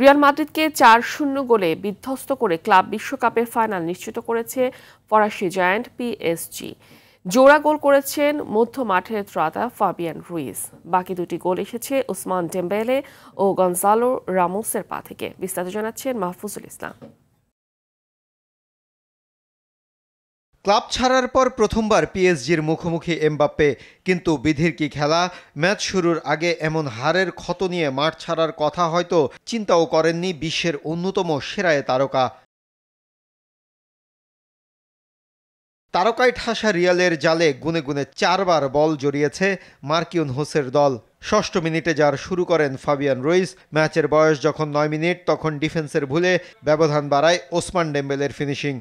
Real মাদ্রিদকে ৪-০ গোলে বিধ্বস্ত করে ক্লাব বিশ্বকাপের ফাইনাল নিশ্চিত করেছে ফরাসি জায়ান্ট পিএসজি। জোড়া গোল করেছেন মধ্য মাঠের ত্রাতা ফাবিয়ান রুইজ। বাকি দুটি গোল এসেছে ওসমান ডেম্বেলে ও গনজালো রামোসের পা থেকে। বিস্তারিত জানাচ্ছেন মাহফুজুল ইসলাম। ক্লাব ছাড়ার পর প্রথমবার পিএসজির মুখোমুখি এমবাপ্পে, কিন্তু বিধির কি খেলা। ম্যাচ শুরুর আগে এমন হারের ক্ষত নিয়ে মাঠ ছাড়ার কথা হয়তো চিন্তাও করেননি বিশ্বের অন্যতম সেরা এ তারকায় ঠাসা রিয়ালের জালে গুনে গুনে 4 বার বল জড়িয়েছে মার্কিউন হোসের দল। ষষ্ঠ মিনিটে যার শুরু করেন ফাবিয়ান রুইজ। ম্যাচের বয়স যখন 9 মিনিট, তখন ডিফেন্সের ভুলে ব্যবধান বাড়ায় ওসমান ডেম্বেলের ফিনিশিং।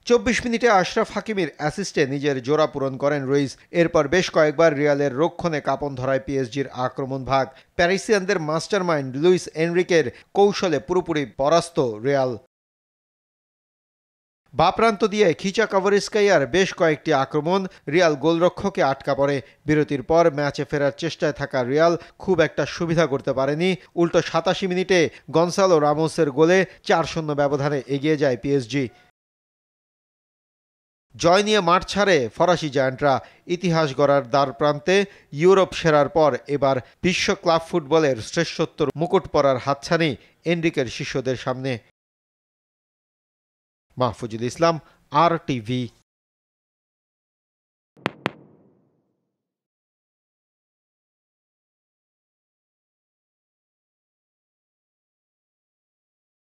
24 মিনিটে আশরাফ হাকিমির অ্যাসিস্টে নিজের জোড়া পূরণ করেন রুইজ। এরপর বেশ কয়েকবার রিয়ালের রক্ষণে কাঁপন ধরায় পিএসজির আক্রমণ ভাগ। প্যারিসিয়ানদের মাস্টারমাইন্ড লুইস এনরিকের কৌশলে পুরোপুরি পরাস্ত রিয়াল। বাপ্রান্ত দিয়ে খিচা কাভারিস্কাইয়ার বেশ কয়েকটি আক্রমণ রিয়াল গোলরক্ষকে আটকা পড়ে। বিরতির পর ম্যাচে ফেরার চেষ্টায় থাকা রিয়াল খুব একটা সুবিধা করতে পারেনি। উল্টো 87 মিনিটে গনসালো রামোসের গোলে 4-0 ব্যবধানে এগিয়ে যায় পিএসজি। জয় নিয়ে মাঠ ছাড়ে ফরাসি জায়ান্টরা। ইতিহাস গড়ার দ্বারপ্রান্তে ইউরোপ সেরার পর এবার বিশ্ব ক্লাব ফুটবলের শ্রেষ্ঠত্বর মুকুট পরার হাতছানি এনরিকের শিষ্যদের সামনে। মাহফুজুল ইসলাম, RTV।